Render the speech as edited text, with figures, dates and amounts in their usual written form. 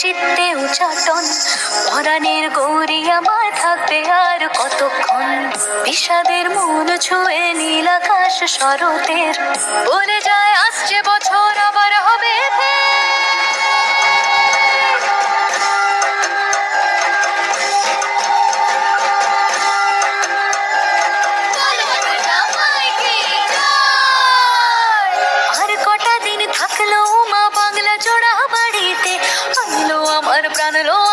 চিত্তে উচাটন, পরাণের গৌরী আমার থাকবে আর কতক্ষণ। বিষাদের মন ছুঁয়ে নীল আকাশ শরতের, বলে যায় আসছে বছর আবার হবে থাকলো মা বাংলা জোড়া বাড়িতে, আনলো আমার প্রাণ লো